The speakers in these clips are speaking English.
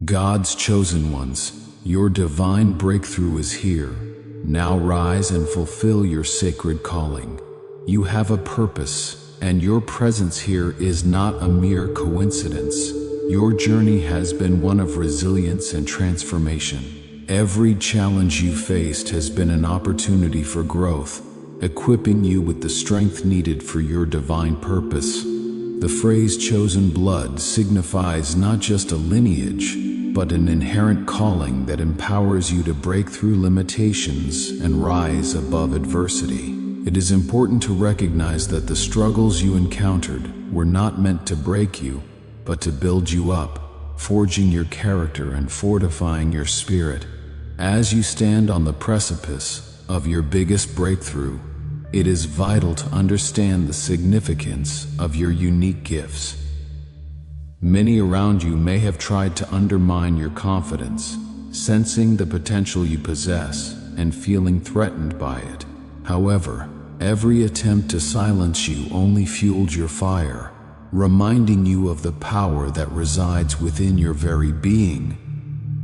God's chosen ones, your divine breakthrough is here. Now rise and fulfill your sacred calling. You have a purpose, and your presence here is not a mere coincidence. Your journey has been one of resilience and transformation. Every challenge you faced has been an opportunity for growth, equipping you with the strength needed for your divine purpose. The phrase chosen blood signifies not just a lineage, but an inherent calling that empowers you to break through limitations and rise above adversity. It is important to recognize that the struggles you encountered were not meant to break you, but to build you up, forging your character and fortifying your spirit. As you stand on the precipice of your biggest breakthrough, it is vital to understand the significance of your unique gifts. Many around you may have tried to undermine your confidence, sensing the potential you possess and feeling threatened by it. However, every attempt to silence you only fueled your fire, reminding you of the power that resides within your very being.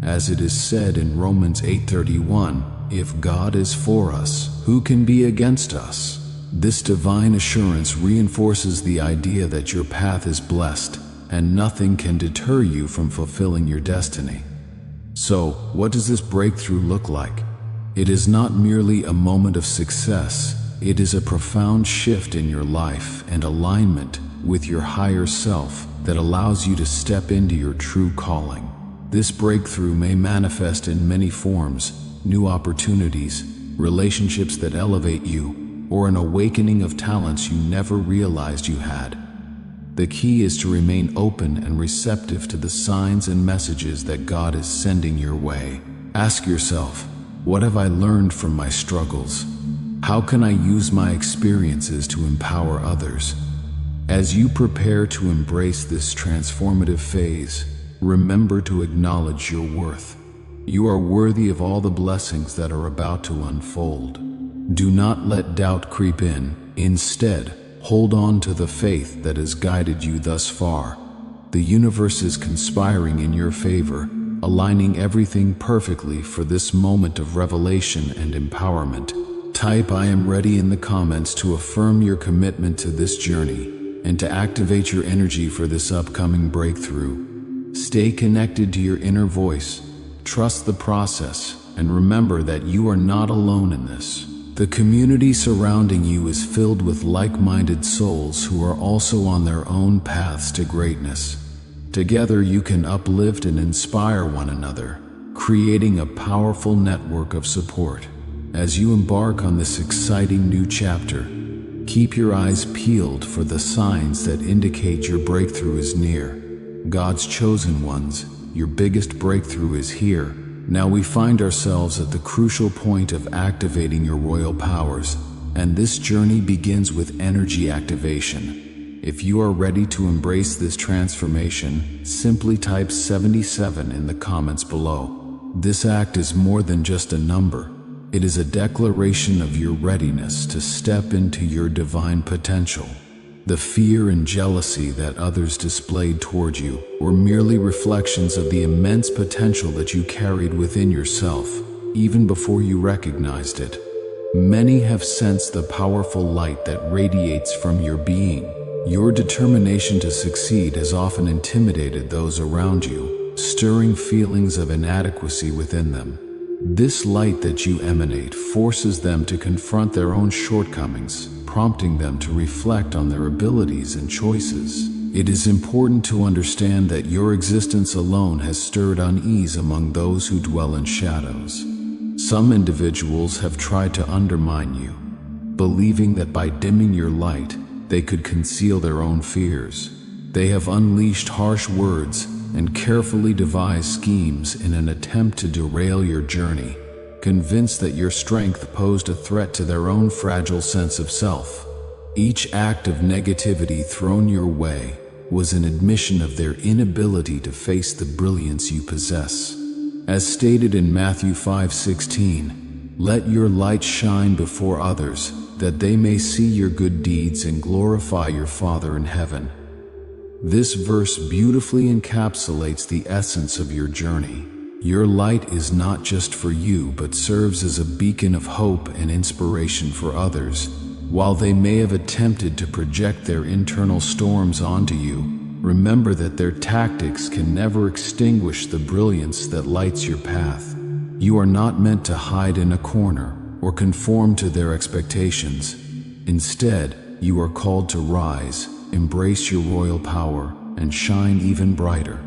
As it is said in Romans 8:31, "If God is for us, who can be against us?" This divine assurance reinforces the idea that your path is blessed, and nothing can deter you from fulfilling your destiny. So, what does this breakthrough look like? It is not merely a moment of success, it is a profound shift in your life and alignment with your higher self that allows you to step into your true calling. This breakthrough may manifest in many forms: new opportunities, relationships that elevate you, or an awakening of talents you never realized you had. The key is to remain open and receptive to the signs and messages that God is sending your way. Ask yourself, what have I learned from my struggles? How can I use my experiences to empower others? As you prepare to embrace this transformative phase, remember to acknowledge your worth. You are worthy of all the blessings that are about to unfold. Do not let doubt creep in. Instead, hold on to the faith that has guided you thus far. The universe is conspiring in your favor, aligning everything perfectly for this moment of revelation and empowerment. Type "I am ready" in the comments to affirm your commitment to this journey and to activate your energy for this upcoming breakthrough. Stay connected to your inner voice, trust the process, and remember that you are not alone in this. The community surrounding you is filled with like-minded souls who are also on their own paths to greatness. Together you can uplift and inspire one another, creating a powerful network of support. As you embark on this exciting new chapter, keep your eyes peeled for the signs that indicate your breakthrough is near. God's chosen ones, your biggest breakthrough is here. Now we find ourselves at the crucial point of activating your royal powers, and this journey begins with energy activation. If you are ready to embrace this transformation, simply type 77 in the comments below. This act is more than just a number. It is a declaration of your readiness to step into your divine potential. The fear and jealousy that others displayed toward you were merely reflections of the immense potential that you carried within yourself, even before you recognized it. Many have sensed the powerful light that radiates from your being. Your determination to succeed has often intimidated those around you, stirring feelings of inadequacy within them. This light that you emanate forces them to confront their own shortcomings, prompting them to reflect on their abilities and choices. It is important to understand that your existence alone has stirred unease among those who dwell in shadows. Some individuals have tried to undermine you, believing that by dimming your light, they could conceal their own fears. They have unleashed harsh words and carefully devised schemes in an attempt to derail your journey, convinced that your strength posed a threat to their own fragile sense of self. Each act of negativity thrown your way was an admission of their inability to face the brilliance you possess. As stated in Matthew 5:16, "Let your light shine before others, that they may see your good deeds and glorify your Father in heaven." This verse beautifully encapsulates the essence of your journey. Your light is not just for you, but serves as a beacon of hope and inspiration for others. While they may have attempted to project their internal storms onto you, remember that their tactics can never extinguish the brilliance that lights your path. You are not meant to hide in a corner or conform to their expectations. Instead, you are called to rise, embrace your royal power, and shine even brighter.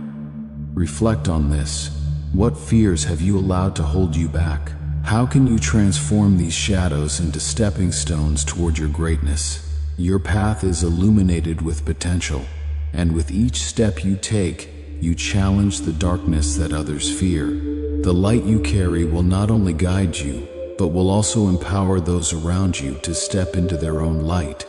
Reflect on this. What fears have you allowed to hold you back? How can you transform these shadows into stepping stones toward your greatness? Your path is illuminated with potential, and with each step you take, you challenge the darkness that others fear. The light you carry will not only guide you, but will also empower those around you to step into their own light.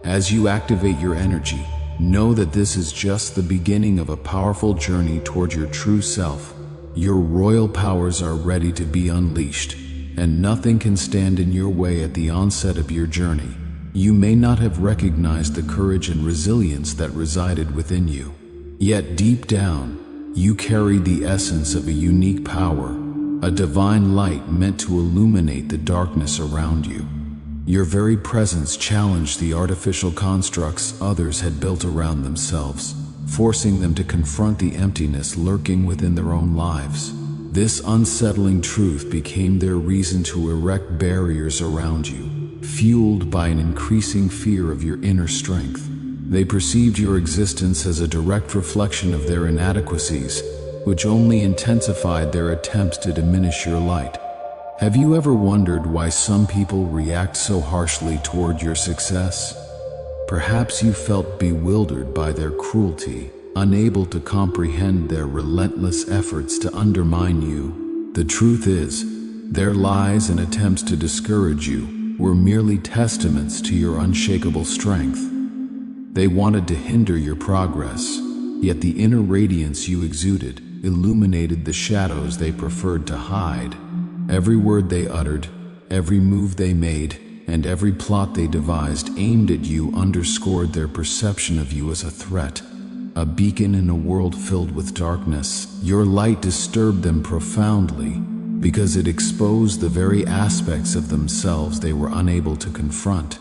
As you activate your energy, know that this is just the beginning of a powerful journey toward your true self. Your royal powers are ready to be unleashed, and nothing can stand in your way at the onset of your journey. You may not have recognized the courage and resilience that resided within you. Yet deep down, you carried the essence of a unique power, a divine light meant to illuminate the darkness around you. Your very presence challenged the artificial constructs others had built around themselves, forcing them to confront the emptiness lurking within their own lives. This unsettling truth became their reason to erect barriers around you, fueled by an increasing fear of your inner strength. They perceived your existence as a direct reflection of their inadequacies, which only intensified their attempts to diminish your light. Have you ever wondered why some people react so harshly toward your success? Perhaps you felt bewildered by their cruelty, unable to comprehend their relentless efforts to undermine you. The truth is, their lies and attempts to discourage you were merely testaments to your unshakable strength. They wanted to hinder your progress, yet the inner radiance you exuded illuminated the shadows they preferred to hide. Every word they uttered, every move they made, and every plot they devised aimed at you underscored their perception of you as a threat, a beacon in a world filled with darkness. Your light disturbed them profoundly because it exposed the very aspects of themselves they were unable to confront.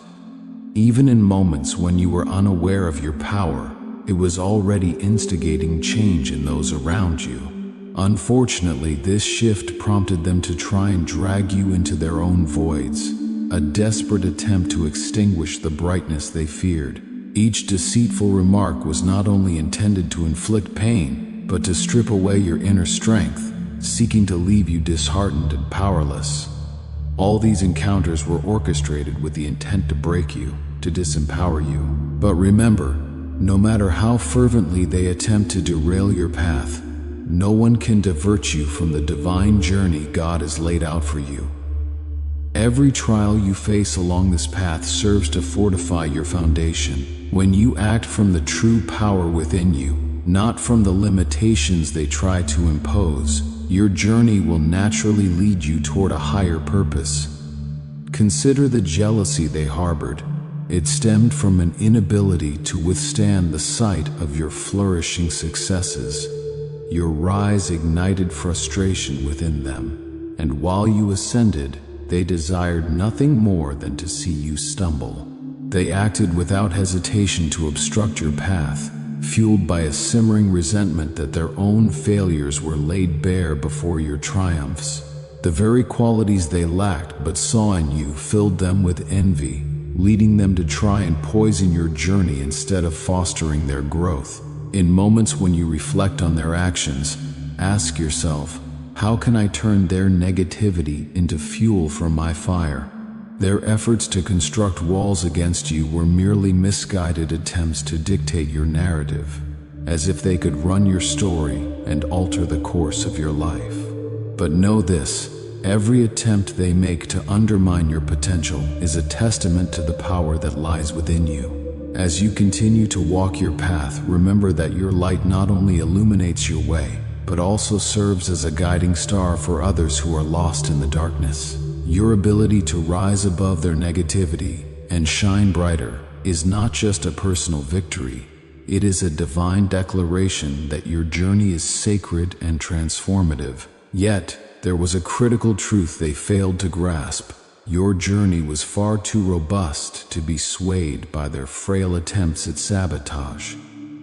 Even in moments when you were unaware of your power, it was already instigating change in those around you. Unfortunately, this shift prompted them to try and drag you into their own voids, a desperate attempt to extinguish the brightness they feared. Each deceitful remark was not only intended to inflict pain, but to strip away your inner strength, seeking to leave you disheartened and powerless. All these encounters were orchestrated with the intent to break you, to disempower you. But remember, no matter how fervently they attempt to derail your path, no one can divert you from the divine journey God has laid out for you. Every trial you face along this path serves to fortify your foundation. When you act from the true power within you, not from the limitations they try to impose, your journey will naturally lead you toward a higher purpose. Consider the jealousy they harbored. It stemmed from an inability to withstand the sight of your flourishing successes. Your rise ignited frustration within them, and while you ascended, they desired nothing more than to see you stumble. They acted without hesitation to obstruct your path, fueled by a simmering resentment that their own failures were laid bare before your triumphs. The very qualities they lacked but saw in you filled them with envy, leading them to try and poison your journey instead of fostering their growth. In moments when you reflect on their actions, ask yourself, how can I turn their negativity into fuel for my fire? Their efforts to construct walls against you were merely misguided attempts to dictate your narrative, as if they could run your story and alter the course of your life. But know this, every attempt they make to undermine your potential is a testament to the power that lies within you. As you continue to walk your path, remember that your light not only illuminates your way, but also serves as a guiding star for others who are lost in the darkness. Your ability to rise above their negativity and shine brighter is not just a personal victory, It is a divine declaration that your journey is sacred and transformative. Yet, there was a critical truth they failed to grasp. Your journey was far too robust to be swayed by their frail attempts at sabotage.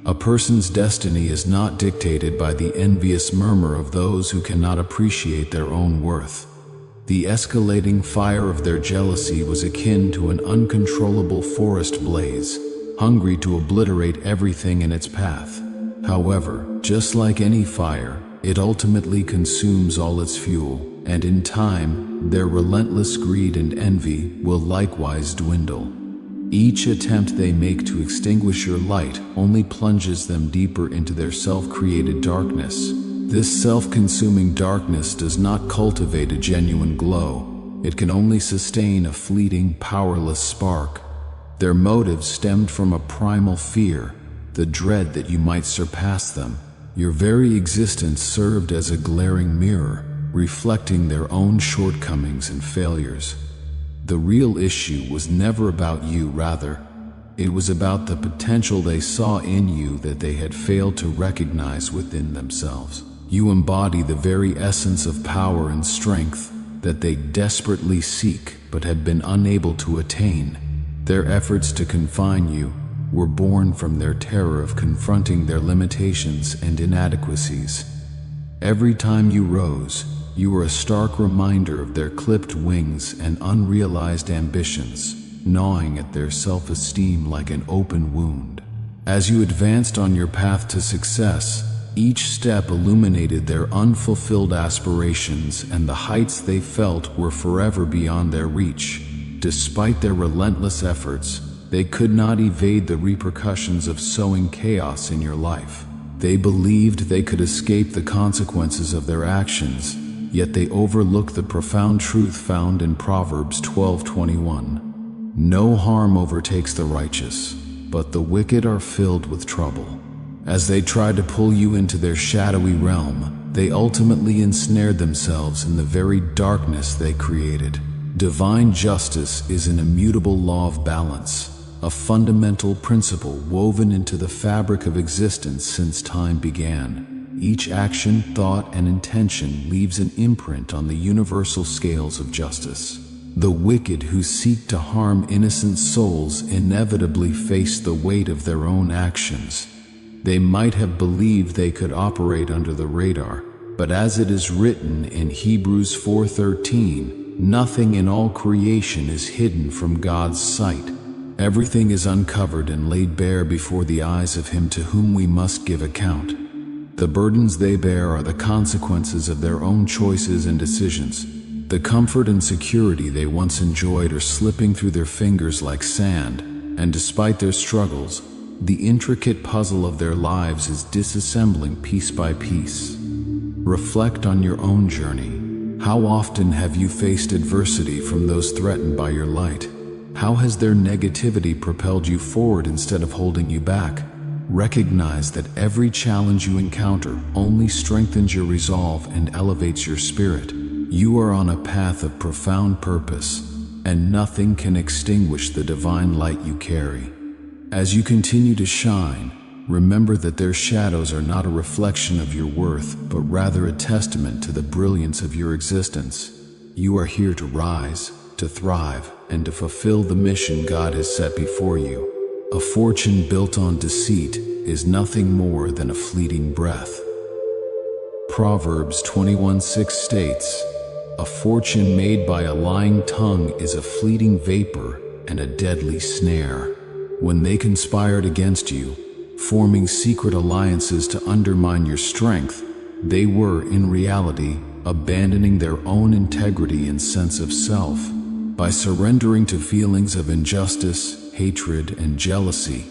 A person's destiny is not dictated by the envious murmur of those who cannot appreciate their own worth. The escalating fire of their jealousy was akin to an uncontrollable forest blaze, hungry to obliterate everything in its path. However, just like any fire, it ultimately consumes all its fuel, and in time, their relentless greed and envy will likewise dwindle. Each attempt they make to extinguish your light only plunges them deeper into their self-created darkness. This self-consuming darkness does not cultivate a genuine glow. It can only sustain a fleeting, powerless spark. Their motives stemmed from a primal fear, the dread that you might surpass them. Your very existence served as a glaring mirror, reflecting their own shortcomings and failures. The real issue was never about you, rather, it was about the potential they saw in you that they had failed to recognize within themselves. You embody the very essence of power and strength that they desperately seek but have been unable to attain. Their efforts to confine you were born from their terror of confronting their limitations and inadequacies. Every time you rose, you were a stark reminder of their clipped wings and unrealized ambitions, gnawing at their self-esteem like an open wound. As you advanced on your path to success, each step illuminated their unfulfilled aspirations, and the heights they felt were forever beyond their reach. Despite their relentless efforts, they could not evade the repercussions of sowing chaos in your life. They believed they could escape the consequences of their actions, yet they overlooked the profound truth found in Proverbs 12:21. No harm overtakes the righteous, but the wicked are filled with trouble. As they tried to pull you into their shadowy realm, they ultimately ensnared themselves in the very darkness they created. Divine justice is an immutable law of balance, a fundamental principle woven into the fabric of existence since time began. Each action, thought, and intention leaves an imprint on the universal scales of justice. The wicked who seek to harm innocent souls inevitably face the weight of their own actions. They might have believed they could operate under the radar, but as it is written in Hebrews 4:13, nothing in all creation is hidden from God's sight. Everything is uncovered and laid bare before the eyes of Him to whom we must give account. The burdens they bear are the consequences of their own choices and decisions. The comfort and security they once enjoyed are slipping through their fingers like sand, and despite their struggles, the intricate puzzle of their lives is disassembling piece by piece. Reflect on your own journey. How often have you faced adversity from those threatened by your light? How has their negativity propelled you forward instead of holding you back? Recognize that every challenge you encounter only strengthens your resolve and elevates your spirit. You are on a path of profound purpose, and nothing can extinguish the divine light you carry. As you continue to shine, remember that their shadows are not a reflection of your worth, but rather a testament to the brilliance of your existence. You are here to rise, to thrive, and to fulfill the mission God has set before you. A fortune built on deceit is nothing more than a fleeting breath. Proverbs 21:6 states, "A fortune made by a lying tongue is a fleeting vapor and a deadly snare." When they conspired against you, forming secret alliances to undermine your strength, they were, in reality, abandoning their own integrity and sense of self. By surrendering to feelings of injustice, hatred, and jealousy,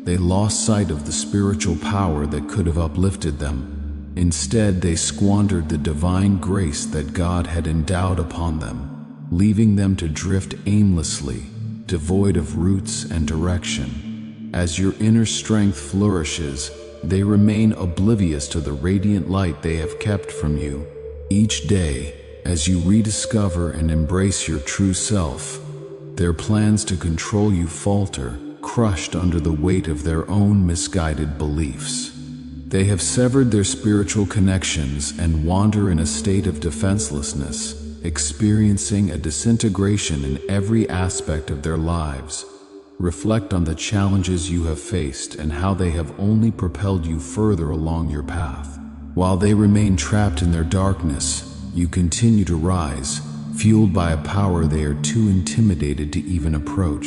they lost sight of the spiritual power that could have uplifted them. Instead, they squandered the divine grace that God had endowed upon them, leaving them to drift aimlessly, devoid of roots and direction. As your inner strength flourishes, they remain oblivious to the radiant light they have kept from you. Each day, as you rediscover and embrace your true self, their plans to control you falter, crushed under the weight of their own misguided beliefs. They have severed their spiritual connections and wander in a state of defenselessness, experiencing a disintegration in every aspect of their lives. Reflect on the challenges you have faced and how they have only propelled you further along your path. While they remain trapped in their darkness, you continue to rise, fueled by a power they are too intimidated to even approach.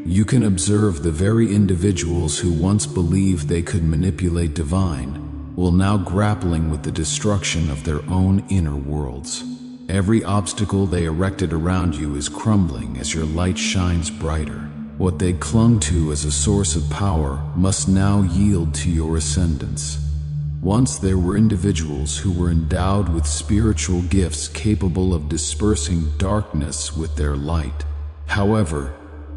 You can observe the very individuals who once believed they could manipulate divine, will now grappling with the destruction of their own inner worlds. Every obstacle they erected around you is crumbling as your light shines brighter. What they clung to as a source of power must now yield to your ascendance. Once there were individuals who were endowed with spiritual gifts capable of dispersing darkness with their light. However,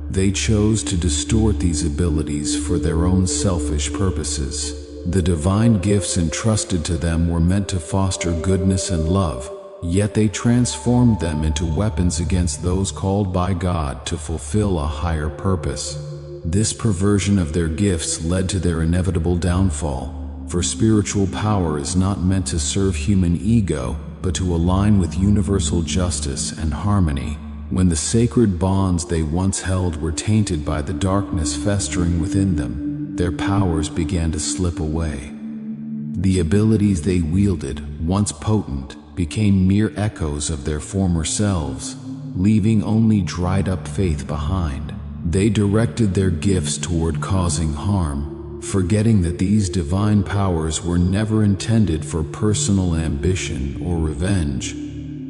they chose to distort these abilities for their own selfish purposes. The divine gifts entrusted to them were meant to foster goodness and love, yet they transformed them into weapons against those called by God to fulfill a higher purpose. This perversion of their gifts led to their inevitable downfall, for spiritual power is not meant to serve human ego, but to align with universal justice and harmony. When the sacred bonds they once held were tainted by the darkness festering within them, their powers began to slip away. The abilities they wielded, once potent, became mere echoes of their former selves, leaving only dried-up faith behind. They directed their gifts toward causing harm, forgetting that these divine powers were never intended for personal ambition or revenge.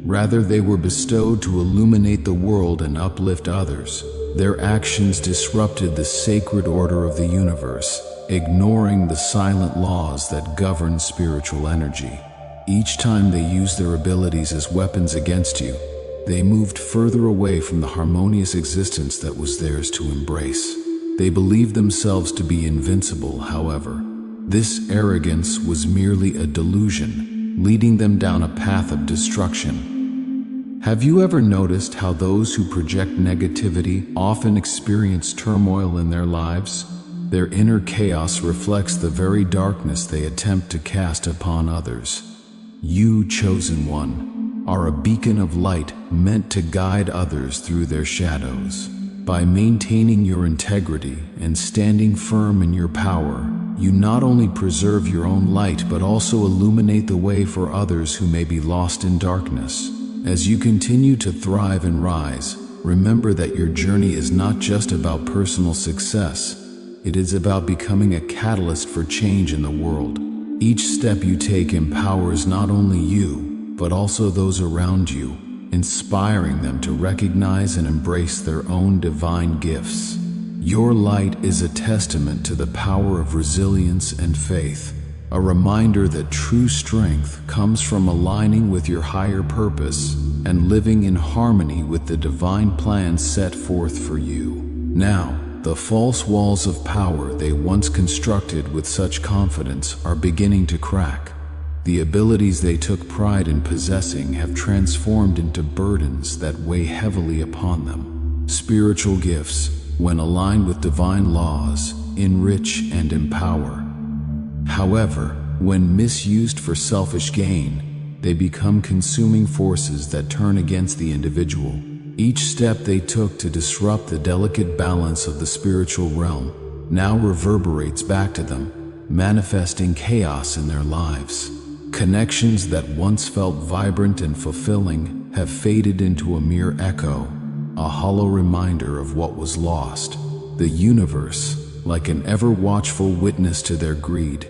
Rather, they were bestowed to illuminate the world and uplift others. Their actions disrupted the sacred order of the universe, ignoring the silent laws that govern spiritual energy. Each time they used their abilities as weapons against you, they moved further away from the harmonious existence that was theirs to embrace. They believed themselves to be invincible, however. This arrogance was merely a delusion, leading them down a path of destruction. Have you ever noticed how those who project negativity often experience turmoil in their lives? Their inner chaos reflects the very darkness they attempt to cast upon others. You, chosen one, are a beacon of light meant to guide others through their shadows. By maintaining your integrity and standing firm in your power, you not only preserve your own light but also illuminate the way for others who may be lost in darkness. As you continue to thrive and rise, remember that your journey is not just about personal success. It is about becoming a catalyst for change in the world. Each step you take empowers not only you, but also those around you, inspiring them to recognize and embrace their own divine gifts. Your light is a testament to the power of resilience and faith, a reminder that true strength comes from aligning with your higher purpose and living in harmony with the divine plan set forth for you. Now, the false walls of power they once constructed with such confidence are beginning to crack. The abilities they took pride in possessing have transformed into burdens that weigh heavily upon them. Spiritual gifts, when aligned with divine laws, enrich and empower. However, when misused for selfish gain, they become consuming forces that turn against the individual. Each step they took to disrupt the delicate balance of the spiritual realm now reverberates back to them, manifesting chaos in their lives. Connections that once felt vibrant and fulfilling have faded into a mere echo, a hollow reminder of what was lost. The universe, like an ever-watchful witness to their greed,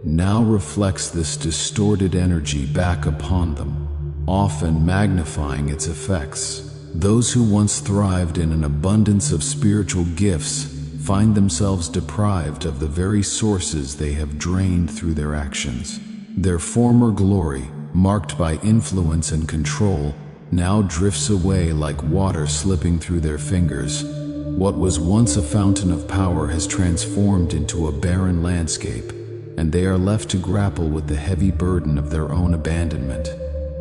now reflects this distorted energy back upon them, often magnifying its effects. Those who once thrived in an abundance of spiritual gifts find themselves deprived of the very sources they have drained through their actions. Their former glory, marked by influence and control, now drifts away like water slipping through their fingers. What was once a fountain of power has transformed into a barren landscape, and they are left to grapple with the heavy burden of their own abandonment.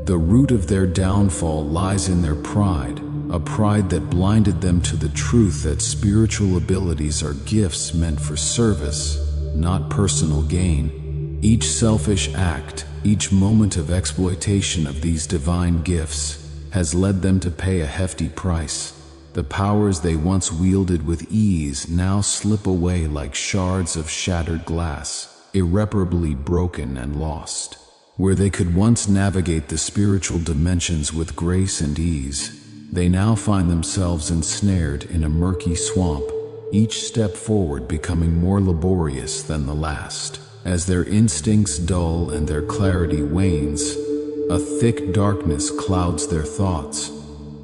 The root of their downfall lies in their pride, a pride that blinded them to the truth that spiritual abilities are gifts meant for service, not personal gain. Each selfish act, each moment of exploitation of these divine gifts, has led them to pay a hefty price. The powers they once wielded with ease now slip away like shards of shattered glass, irreparably broken and lost. Where they could once navigate the spiritual dimensions with grace and ease, they now find themselves ensnared in a murky swamp, each step forward becoming more laborious than the last. As their instincts dull and their clarity wanes, a thick darkness clouds their thoughts.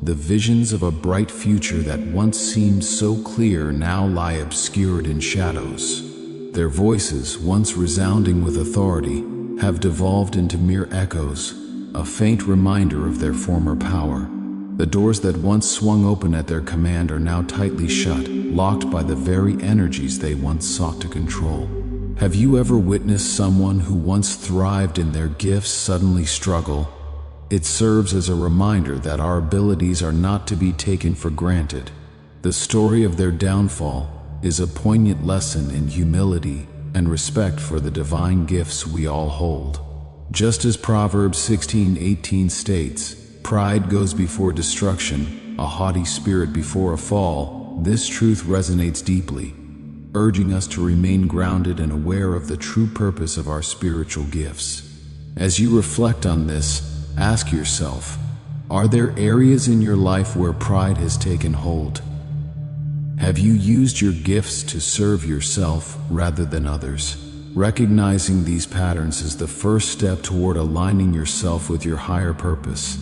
The visions of a bright future that once seemed so clear now lie obscured in shadows. Their voices, once resounding with authority, have devolved into mere echoes, a faint reminder of their former power. The doors that once swung open at their command are now tightly shut, locked by the very energies they once sought to control. Have you ever witnessed someone who once thrived in their gifts suddenly struggle? It serves as a reminder that our abilities are not to be taken for granted. The story of their downfall is a poignant lesson in humility and respect for the divine gifts we all hold. Just as Proverbs 16:18 states, "Pride goes before destruction, a haughty spirit before a fall," this truth resonates deeply, urging us to remain grounded and aware of the true purpose of our spiritual gifts. As you reflect on this, ask yourself, are there areas in your life where pride has taken hold? Have you used your gifts to serve yourself rather than others? Recognizing these patterns is the first step toward aligning yourself with your higher purpose.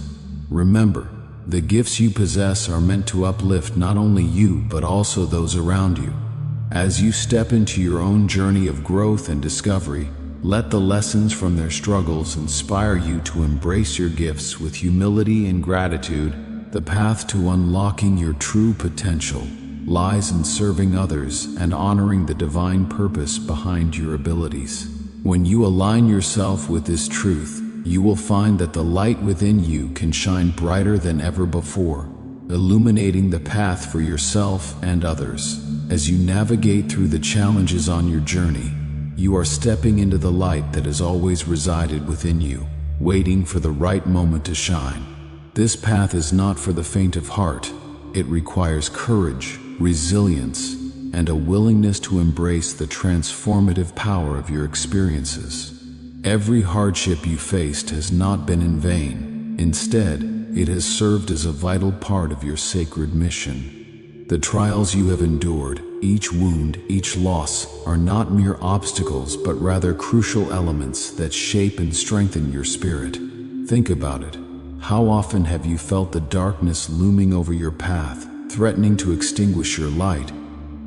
Remember, the gifts you possess are meant to uplift not only you but also those around you. As you step into your own journey of growth and discovery, let the lessons from their struggles inspire you to embrace your gifts with humility and gratitude. The path to unlocking your true potential lies in serving others and honoring the divine purpose behind your abilities. When you align yourself with this truth, you will find that the light within you can shine brighter than ever before, illuminating the path for yourself and others. As you navigate through the challenges on your journey, you are stepping into the light that has always resided within you, waiting for the right moment to shine. This path is not for the faint of heart. It requires courage, resilience, and a willingness to embrace the transformative power of your experiences. Every hardship you faced has not been in vain. Instead, it has served as a vital part of your sacred mission. The trials you have endured, each wound, each loss, are not mere obstacles but rather crucial elements that shape and strengthen your spirit. Think about it. How often have you felt the darkness looming over your path, threatening to extinguish your light?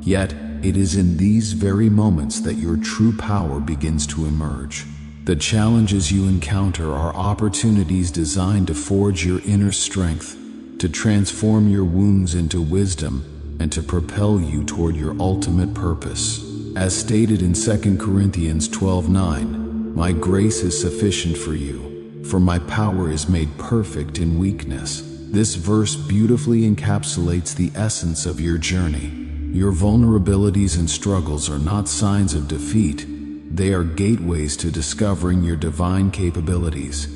Yet, it is in these very moments that your true power begins to emerge. The challenges you encounter are opportunities designed to forge your inner strength, to transform your wounds into wisdom, and to propel you toward your ultimate purpose. As stated in 2 Corinthians 12:9, "My grace is sufficient for you, for my power is made perfect in weakness." This verse beautifully encapsulates the essence of your journey. Your vulnerabilities and struggles are not signs of defeat. They are gateways to discovering your divine capabilities.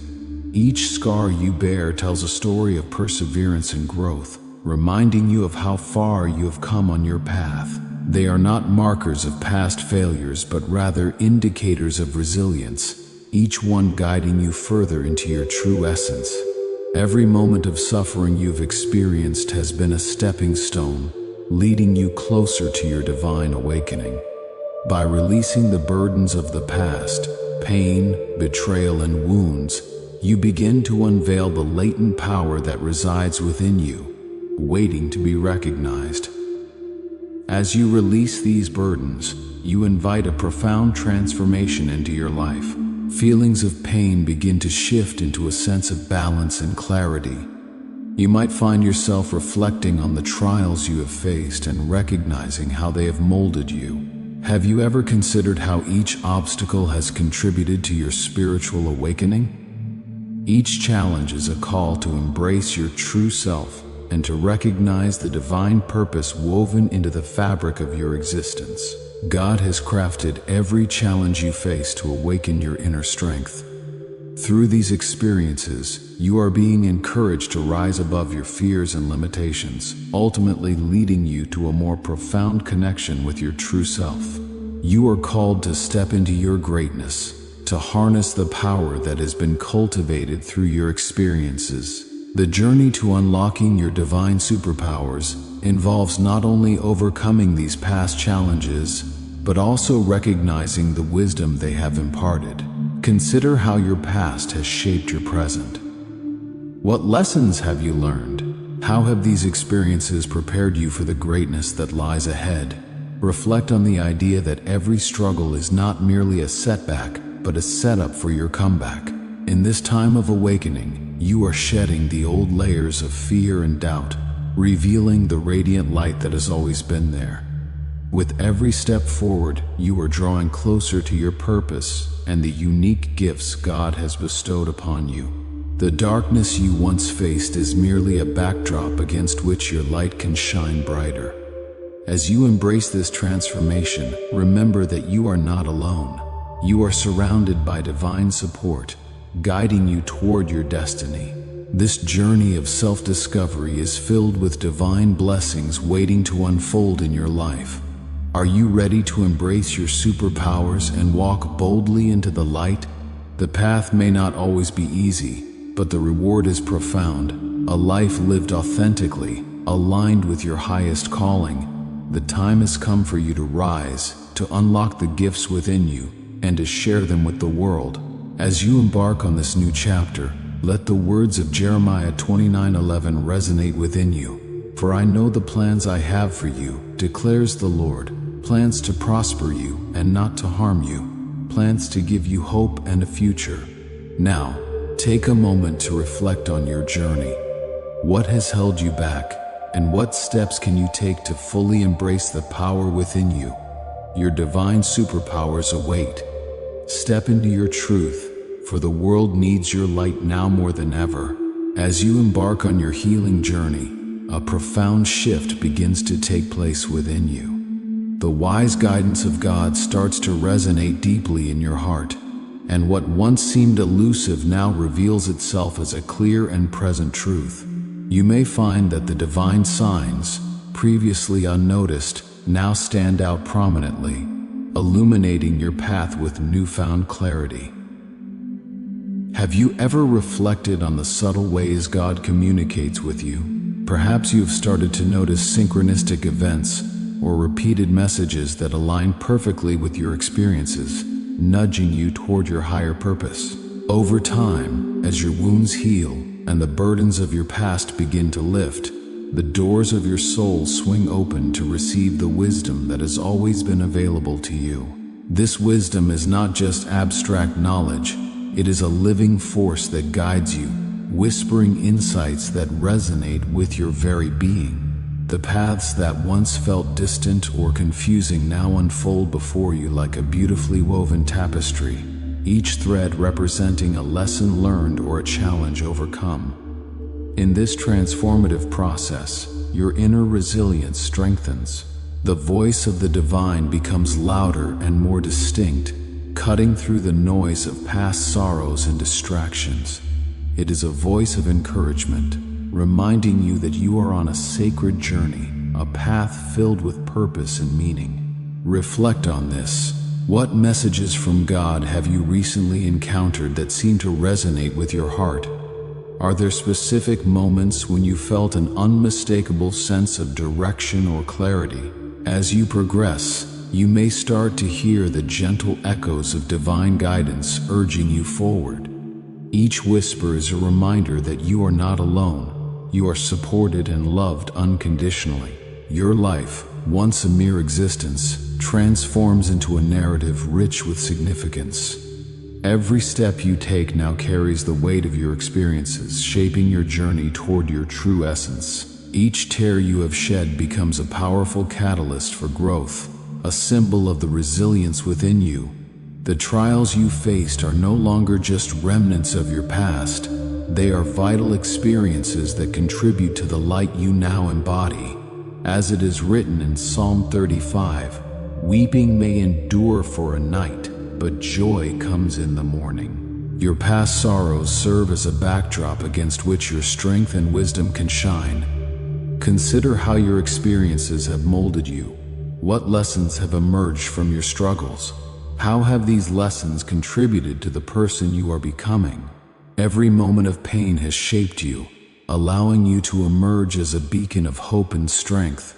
Each scar you bear tells a story of perseverance and growth, reminding you of how far you have come on your path. They are not markers of past failures, but rather indicators of resilience, each one guiding you further into your true essence. Every moment of suffering you've experienced has been a stepping stone, leading you closer to your divine awakening. By releasing the burdens of the past, pain, betrayal, and wounds, you begin to unveil the latent power that resides within you, waiting to be recognized. As you release these burdens, you invite a profound transformation into your life. Feelings of pain begin to shift into a sense of balance and clarity. You might find yourself reflecting on the trials you have faced and recognizing how they have molded you. Have you ever considered how each obstacle has contributed to your spiritual awakening? Each challenge is a call to embrace your true self and to recognize the divine purpose woven into the fabric of your existence. God has crafted every challenge you face to awaken your inner strength. Through these experiences, you are being encouraged to rise above your fears and limitations, ultimately leading you to a more profound connection with your true self. You are called to step into your greatness, to harness the power that has been cultivated through your experiences. The journey to unlocking your divine superpowers involves not only overcoming these past challenges, but also recognizing the wisdom they have imparted. Consider how your past has shaped your present. What lessons have you learned? How have these experiences prepared you for the greatness that lies ahead? Reflect on the idea that every struggle is not merely a setback, but a setup for your comeback. In this time of awakening, you are shedding the old layers of fear and doubt, revealing the radiant light that has always been there. With every step forward, you are drawing closer to your purpose and the unique gifts God has bestowed upon you. The darkness you once faced is merely a backdrop against which your light can shine brighter. As you embrace this transformation, remember that you are not alone. You are surrounded by divine support, guiding you toward your destiny. This journey of self-discovery is filled with divine blessings waiting to unfold in your life. Are you ready to embrace your superpowers and walk boldly into the light? The path may not always be easy, but the reward is profound. A life lived authentically, aligned with your highest calling. The time has come for you to rise, to unlock the gifts within you, and to share them with the world. As you embark on this new chapter, let the words of Jeremiah 29:11 resonate within you. For I know the plans I have for you, declares the Lord, plans to prosper you and not to harm you, plans to give you hope and a future. Now, take a moment to reflect on your journey. What has held you back, and what steps can you take to fully embrace the power within you? Your divine superpowers await. Step into your truth, for the world needs your light now more than ever. As you embark on your healing journey, a profound shift begins to take place within you. The wise guidance of God starts to resonate deeply in your heart, and what once seemed elusive now reveals itself as a clear and present truth. You may find that the divine signs, previously unnoticed, now stand out prominently, illuminating your path with newfound clarity. Have you ever reflected on the subtle ways God communicates with you? Perhaps you have started to notice synchronistic events or repeated messages that align perfectly with your experiences, nudging you toward your higher purpose. Over time, as your wounds heal and the burdens of your past begin to lift, the doors of your soul swing open to receive the wisdom that has always been available to you. This wisdom is not just abstract knowledge, it is a living force that guides you, whispering insights that resonate with your very being. The paths that once felt distant or confusing now unfold before you like a beautifully woven tapestry, each thread representing a lesson learned or a challenge overcome. In this transformative process, your inner resilience strengthens. The voice of the divine becomes louder and more distinct, cutting through the noise of past sorrows and distractions. It is a voice of encouragement, reminding you that you are on a sacred journey, a path filled with purpose and meaning. Reflect on this. What messages from God have you recently encountered that seem to resonate with your heart? Are there specific moments when you felt an unmistakable sense of direction or clarity? As you progress, you may start to hear the gentle echoes of divine guidance urging you forward. Each whisper is a reminder that you are not alone. You are supported and loved unconditionally. Your life, once a mere existence, transforms into a narrative rich with significance. Every step you take now carries the weight of your experiences, shaping your journey toward your true essence. Each tear you have shed becomes a powerful catalyst for growth, a symbol of the resilience within you. The trials you faced are no longer just remnants of your past, They are vital experiences that contribute to the light you now embody. As it is written in Psalm 35, "Weeping may endure for a night, but joy comes in the morning." Your past sorrows serve as a backdrop against which your strength and wisdom can shine. Consider how your experiences have molded you. What lessons have emerged from your struggles? How have these lessons contributed to the person you are becoming? Every moment of pain has shaped you, allowing you to emerge as a beacon of hope and strength.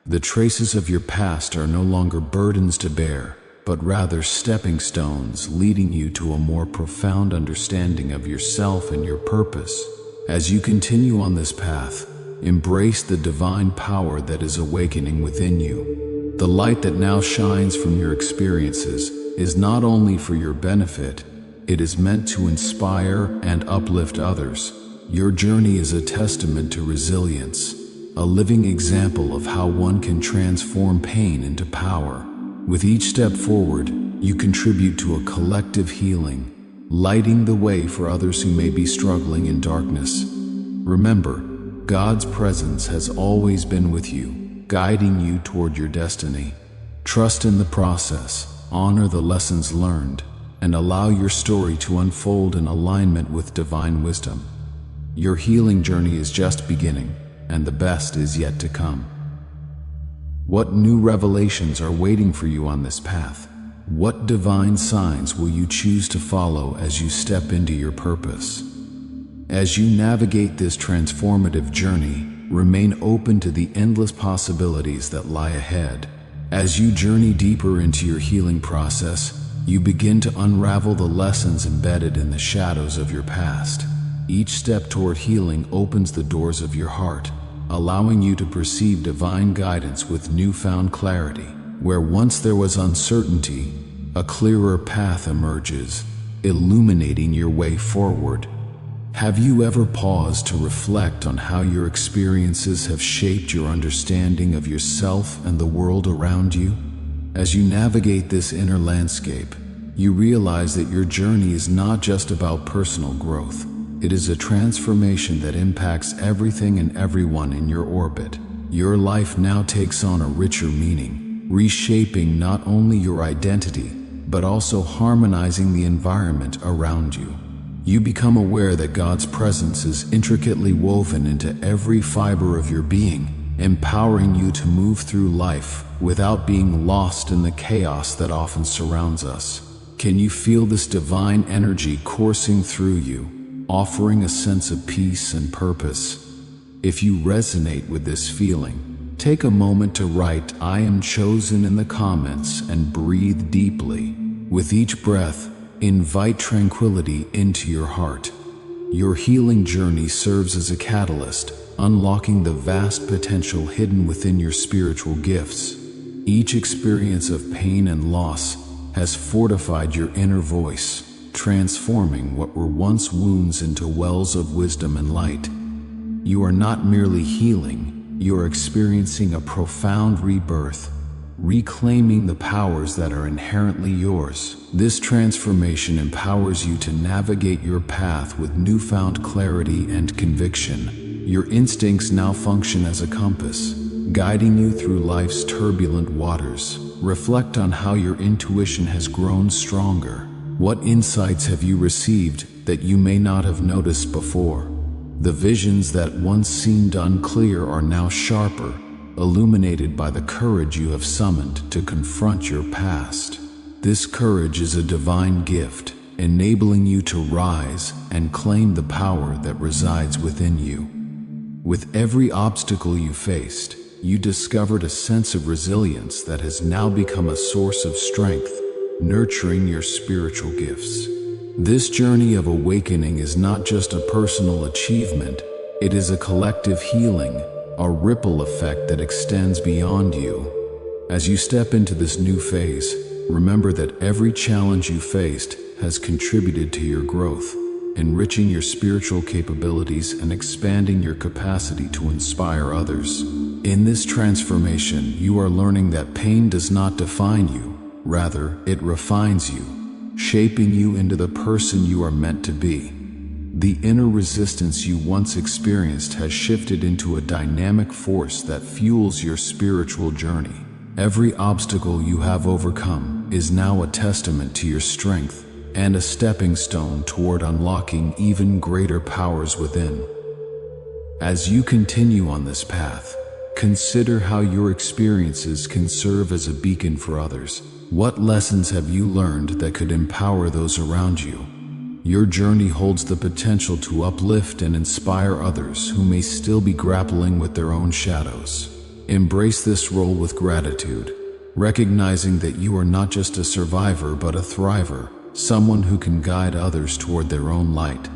The traces of your past are no longer burdens to bear, but rather stepping stones leading you to a more profound understanding of yourself and your purpose. As you continue on this path, embrace the divine power that is awakening within you. The light that now shines from your experiences is not only for your benefit, it is meant to inspire and uplift others. Your journey is a testament to resilience, a living example of how one can transform pain into power. With each step forward, you contribute to a collective healing, lighting the way for others who may be struggling in darkness. Remember, God's presence has always been with you, guiding you toward your destiny. Trust in the process, honor the lessons learned, and allow your story to unfold in alignment with divine wisdom. Your healing journey is just beginning, and the best is yet to come. What new revelations are waiting for you on this path? What divine signs will you choose to follow as you step into your purpose? As you navigate this transformative journey, remain open to the endless possibilities that lie ahead. As you journey deeper into your healing process, you begin to unravel the lessons embedded in the shadows of your past. Each step toward healing opens the doors of your heart, allowing you to perceive divine guidance with newfound clarity. Where once there was uncertainty, a clearer path emerges, illuminating your way forward. Have you ever paused to reflect on how your experiences have shaped your understanding of yourself and the world around you? As you navigate this inner landscape, you realize that your journey is not just about personal growth. It is a transformation that impacts everything and everyone in your orbit. Your life now takes on a richer meaning, reshaping not only your identity, but also harmonizing the environment around you. You become aware that God's presence is intricately woven into every fiber of your being, empowering you to move through life without being lost in the chaos that often surrounds us. Can you feel this divine energy coursing through you, offering a sense of peace and purpose? If you resonate with this feeling, take a moment to write "I am chosen" in the comments and breathe deeply. With each breath, invite tranquility into your heart. Your healing journey serves as a catalyst, unlocking the vast potential hidden within your spiritual gifts. Each experience of pain and loss has fortified your inner voice, transforming what were once wounds into wells of wisdom and light. You are not merely healing, you are experiencing a profound rebirth, reclaiming the powers that are inherently yours. This transformation empowers you to navigate your path with newfound clarity and conviction. Your instincts now function as a compass, guiding you through life's turbulent waters. Reflect on how your intuition has grown stronger. What insights have you received that you may not have noticed before? The visions that once seemed unclear are now sharper, illuminated by the courage you have summoned to confront your past. This courage is a divine gift, enabling you to rise and claim the power that resides within you. With every obstacle you faced, you discovered a sense of resilience that has now become a source of strength, nurturing your spiritual gifts. This journey of awakening is not just a personal achievement, it is a collective healing, a ripple effect that extends beyond you. As you step into this new phase, remember that every challenge you faced has contributed to your growth, enriching your spiritual capabilities and expanding your capacity to inspire others. In this transformation, you are learning that pain does not define you, rather, it refines you, shaping you into the person you are meant to be. The inner resistance you once experienced has shifted into a dynamic force that fuels your spiritual journey. Every obstacle you have overcome is now a testament to your strength and a stepping stone toward unlocking even greater powers within. As you continue on this path, consider how your experiences can serve as a beacon for others. What lessons have you learned that could empower those around you? Your journey holds the potential to uplift and inspire others who may still be grappling with their own shadows. Embrace this role with gratitude, recognizing that you are not just a survivor but a thriver, someone who can guide others toward their own light.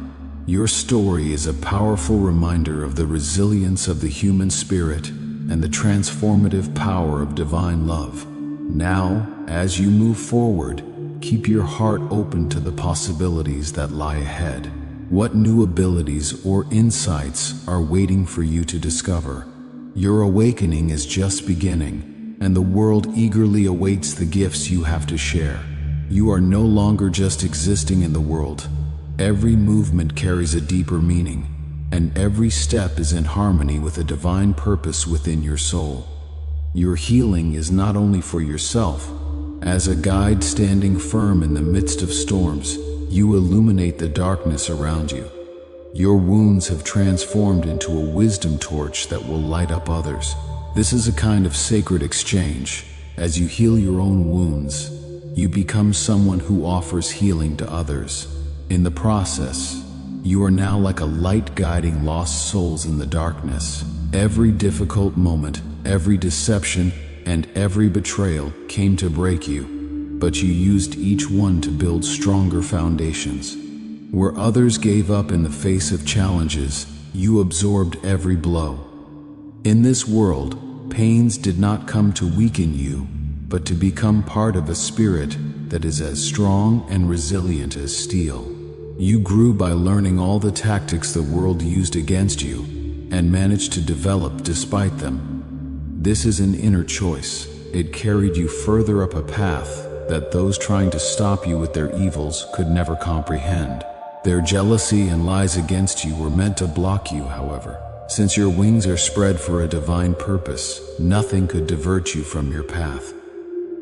Your story is a powerful reminder of the resilience of the human spirit and the transformative power of divine love. Now, as you move forward, keep your heart open to the possibilities that lie ahead. What new abilities or insights are waiting for you to discover? Your awakening is just beginning, and the world eagerly awaits the gifts you have to share. You are no longer just existing in the world. Every movement carries a deeper meaning, and every step is in harmony with a divine purpose within your soul. Your healing is not only for yourself. As a guide standing firm in the midst of storms, you illuminate the darkness around you. Your wounds have transformed into a wisdom torch that will light up others. This is a kind of sacred exchange. As you heal your own wounds, you become someone who offers healing to others. In the process, you are now like a light guiding lost souls in the darkness. Every difficult moment, every deception, and every betrayal came to break you, but you used each one to build stronger foundations. Where others gave up in the face of challenges, you absorbed every blow. In this world, pains did not come to weaken you, but to become part of a spirit that is as strong and resilient as steel. You grew by learning all the tactics the world used against you, and managed to develop despite them. This is an inner choice. It carried you further up a path that those trying to stop you with their evils could never comprehend. Their jealousy and lies against you were meant to block you, however. Since your wings are spread for a divine purpose, nothing could divert you from your path.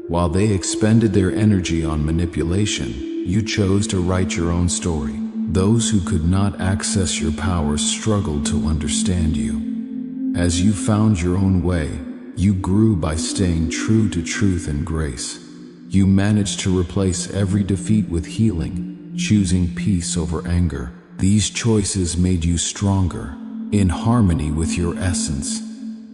While they expended their energy on manipulation, you chose to write your own story. Those who could not access your power struggled to understand you. As you found your own way, you grew by staying true to truth and grace. You managed to replace every defeat with healing, choosing peace over anger. These choices made you stronger, in harmony with your essence.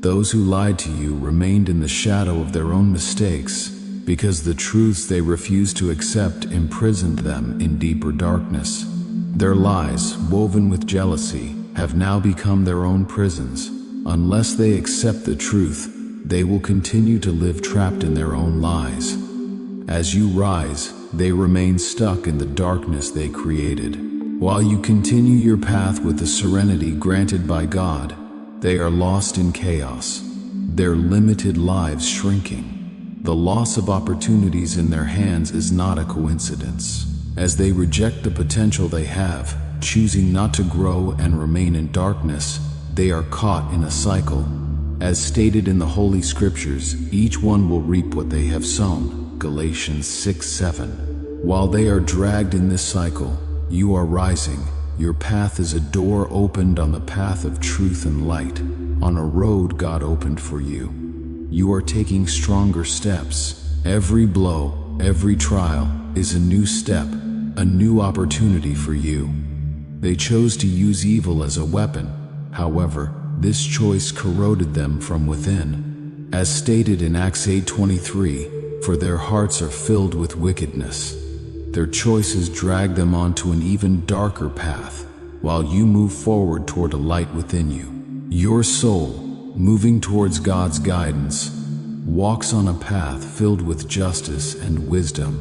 Those who lied to you remained in the shadow of their own mistakes, because the truths they refused to accept imprisoned them in deeper darkness. Their lies, woven with jealousy, have now become their own prisons. Unless they accept the truth, they will continue to live trapped in their own lies. As you rise, they remain stuck in the darkness they created. While you continue your path with the serenity granted by God, they are lost in chaos, their limited lives shrinking. The loss of opportunities in their hands is not a coincidence. As they reject the potential they have, choosing not to grow and remain in darkness, they are caught in a cycle. As stated in the Holy Scriptures, each one will reap what they have sown. Galatians 6:7. While they are dragged in this cycle, you are rising. Your path is a door opened on the path of truth and light, on a road God opened for you. You are taking stronger steps. Every blow, every trial is a new step, a new opportunity for you. They chose to use evil as a weapon. However, this choice corroded them from within. As stated in Acts 8:23, for their hearts are filled with wickedness. Their choices drag them onto an even darker path, while you move forward toward a light within you. Your soul, moving towards God's guidance, walks on a path filled with justice and wisdom.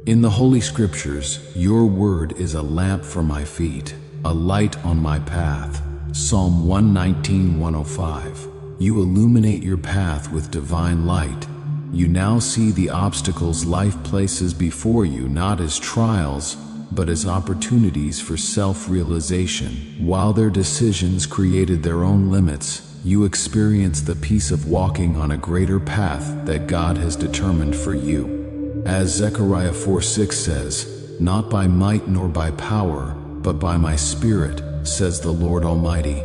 In the Holy Scriptures, your word is a lamp for my feet, a light on my path. Psalm 119:105. You illuminate your path with divine light. You now see the obstacles life places before you not as trials, but as opportunities for self-realization. While their decisions created their own limits, you experience the peace of walking on a greater path that God has determined for you. As Zechariah 4:6 says, "Not by might nor by power, but by my Spirit, says the Lord Almighty."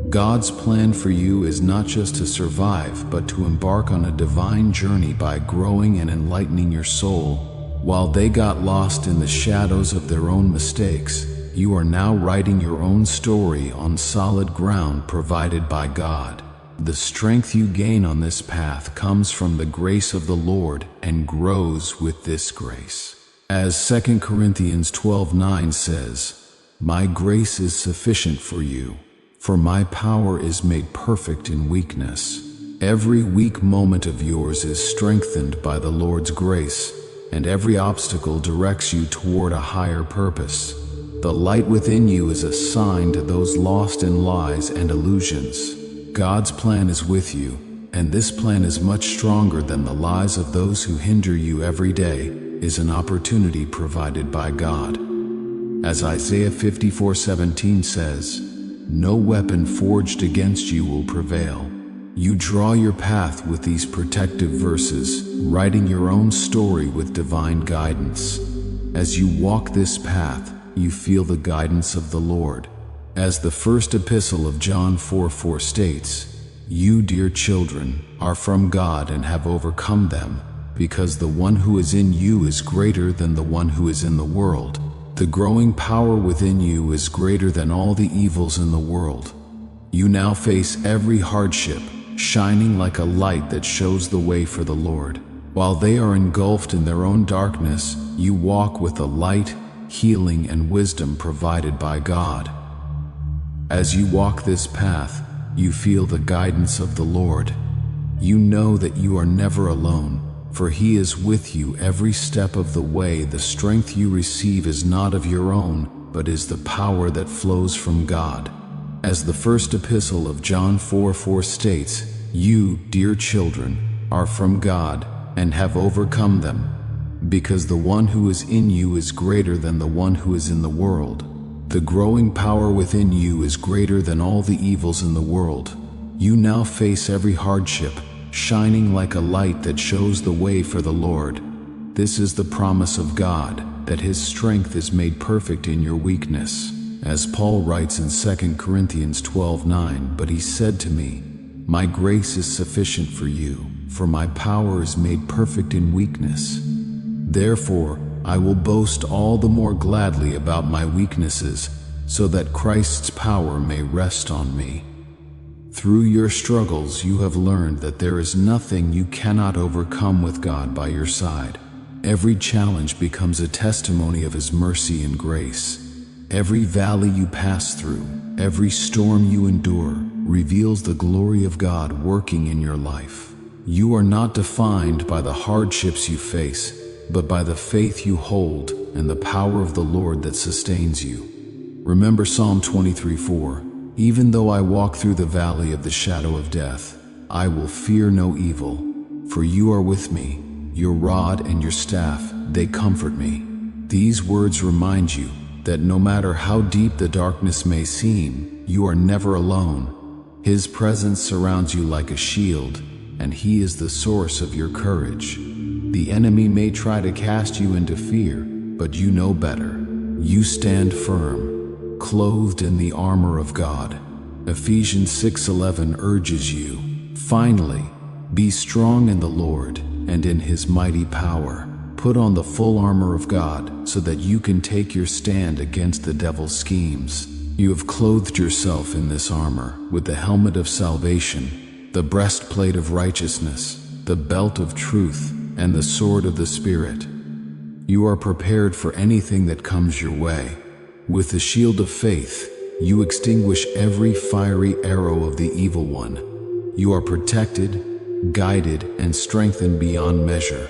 God's plan for you is not just to survive, but to embark on a divine journey by growing and enlightening your soul. While they got lost in the shadows of their own mistakes, you are now writing your own story on solid ground provided by God. The strength you gain on this path comes from the grace of the Lord and grows with this grace. As 2 Corinthians 12:9 says, "My grace is sufficient for you, for my power is made perfect in weakness." Every weak moment of yours is strengthened by the Lord's grace, and every obstacle directs you toward a higher purpose. The light within you is a sign to those lost in lies and illusions. God's plan is with you, and this plan is much stronger than the lies of those who hinder you every day, is an opportunity provided by God. As Isaiah 54:17 says, "No weapon forged against you will prevail." You draw your path with these protective verses, writing your own story with divine guidance. As you walk this path, you feel the guidance of the Lord. As the first epistle of John 4:4 states, "You, dear children, are from God and have overcome them, because the one who is in you is greater than the one who is in the world." The growing power within you is greater than all the evils in the world. You now face every hardship, shining like a light that shows the way for the Lord. While they are engulfed in their own darkness, you walk with the light, healing, and wisdom provided by God. As you walk this path, you feel the guidance of the Lord. You know that you are never alone, for He is with you every step of the way. The strength you receive is not of your own, but is the power that flows from God. As the first epistle of John 4:4 states, "You, dear children, are from God and have overcome them, because the one who is in you is greater than the one who is in the world." The growing power within you is greater than all the evils in the world. You now face every hardship, shining like a light that shows the way for the Lord. This is the promise of God, that His strength is made perfect in your weakness. As Paul writes in 2 Corinthians 12:9, "But He said to me, my grace is sufficient for you, for my power is made perfect in weakness. Therefore, I will boast all the more gladly about my weaknesses, so that Christ's power may rest on me." Through your struggles, you have learned that there is nothing you cannot overcome with God by your side. Every challenge becomes a testimony of His mercy and grace. Every valley you pass through, every storm you endure, reveals the glory of God working in your life. You are not defined by the hardships you face, but by the faith you hold and the power of the Lord that sustains you. Remember Psalm 23:4, "Even though I walk through the valley of the shadow of death, I will fear no evil, for you are with me. Your rod and your staff, they comfort me." These words remind you that no matter how deep the darkness may seem, you are never alone. His presence surrounds you like a shield, and He is the source of your courage. The enemy may try to cast you into fear, but you know better. You stand firm, clothed in the armor of God. Ephesians 6:11 urges you, "Finally, be strong in the Lord and in His mighty power. Put on the full armor of God so that you can take your stand against the devil's schemes." You have clothed yourself in this armor with the helmet of salvation, the breastplate of righteousness, the belt of truth, and the sword of the Spirit. You are prepared for anything that comes your way. With the shield of faith, you extinguish every fiery arrow of the evil one. You are protected, guided, and strengthened beyond measure.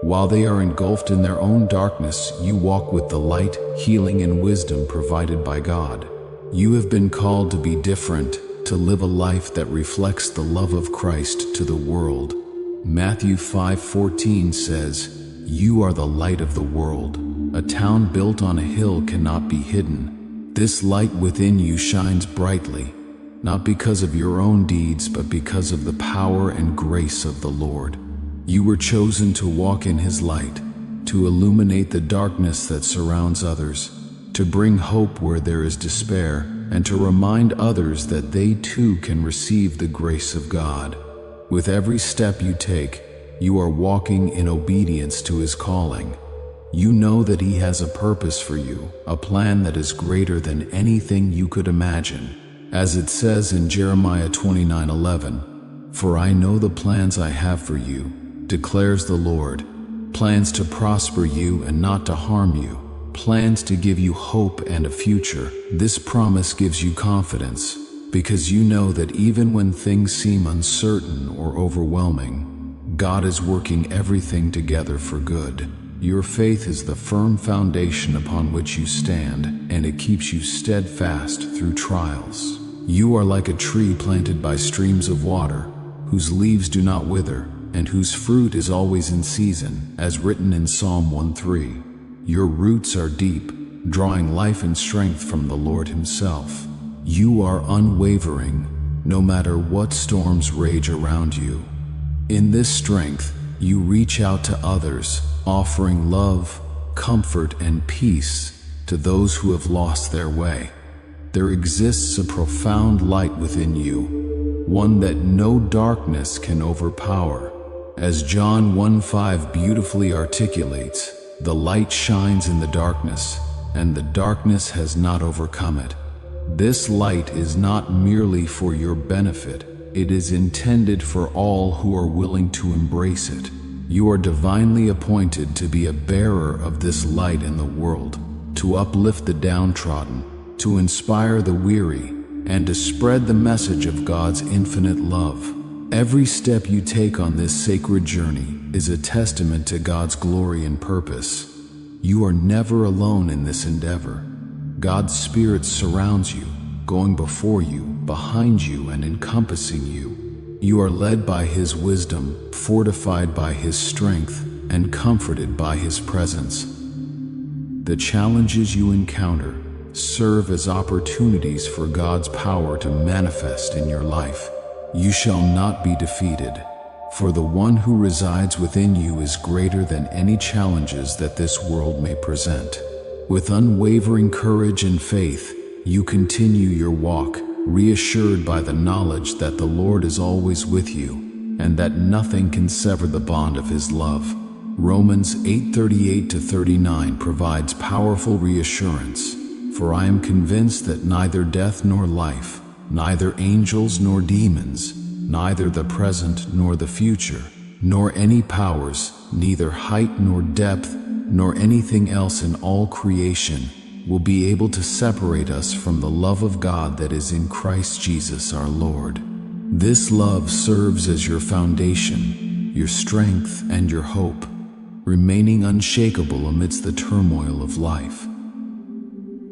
While they are engulfed in their own darkness, you walk with the light, healing, and wisdom provided by God. You have been called to be different, to live a life that reflects the love of Christ to the world. Matthew 5:14 says, "You are the light of the world." A town built on a hill cannot be hidden. This light within you shines brightly, not because of your own deeds, but because of the power and grace of the Lord. You were chosen to walk in His light, to illuminate the darkness that surrounds others, to bring hope where there is despair, and to remind others that they too can receive the grace of God. With every step you take, you are walking in obedience to His calling. You know that He has a purpose for you, a plan that is greater than anything you could imagine. As it says in Jeremiah 29:11, "For I know the plans I have for you, declares the Lord, plans to prosper you and not to harm you, plans to give you hope and a future." This promise gives you confidence, because you know that even when things seem uncertain or overwhelming, God is working everything together for good. Your faith is the firm foundation upon which you stand, and it keeps you steadfast through trials. You are like a tree planted by streams of water, whose leaves do not wither, and whose fruit is always in season, as written in Psalm 1:3. Your roots are deep, drawing life and strength from the Lord Himself. You are unwavering, no matter what storms rage around you. In this strength, you reach out to others, offering love, comfort, and peace to those who have lost their way. There exists a profound light within you, one that no darkness can overpower. As John 1:5 beautifully articulates, the light shines in the darkness, and the darkness has not overcome it. This light is not merely for your benefit, it is intended for all who are willing to embrace it. You are divinely appointed to be a bearer of this light in the world, to uplift the downtrodden, to inspire the weary, and to spread the message of God's infinite love. Every step you take on this sacred journey is a testament to God's glory and purpose. You are never alone in this endeavor. God's Spirit surrounds you, going before you, behind you, and encompassing you. You are led by His wisdom, fortified by His strength, and comforted by His presence. The challenges you encounter serve as opportunities for God's power to manifest in your life. You shall not be defeated, for the one who resides within you is greater than any challenges that this world may present. With unwavering courage and faith, you continue your walk, reassured by the knowledge that the Lord is always with you, and that nothing can sever the bond of His love. Romans 8:38-39 provides powerful reassurance. "For I am convinced that neither death nor life, neither angels nor demons, neither the present nor the future, nor any powers, neither height nor depth, nor anything else in all creation, will be able to separate us from the love of God that is in Christ Jesus our Lord." This love serves as your foundation, your strength, and your hope, remaining unshakable amidst the turmoil of life.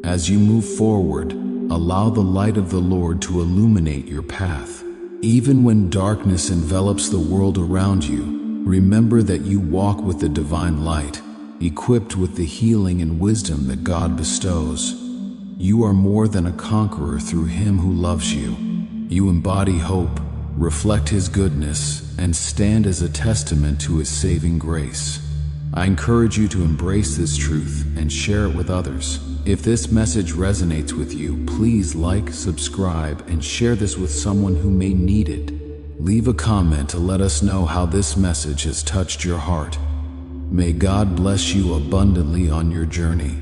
As you move forward, allow the light of the Lord to illuminate your path. Even when darkness envelops the world around you, remember that you walk with the divine light, equipped with the healing and wisdom that God bestows. You are more than a conqueror through Him who loves you. You embody hope, reflect His goodness, and stand as a testament to His saving grace. I encourage you to embrace this truth and share it with others. If this message resonates with you, please like, subscribe, and share this with someone who may need it. Leave a comment to let us know how this message has touched your heart. May God bless you abundantly on your journey.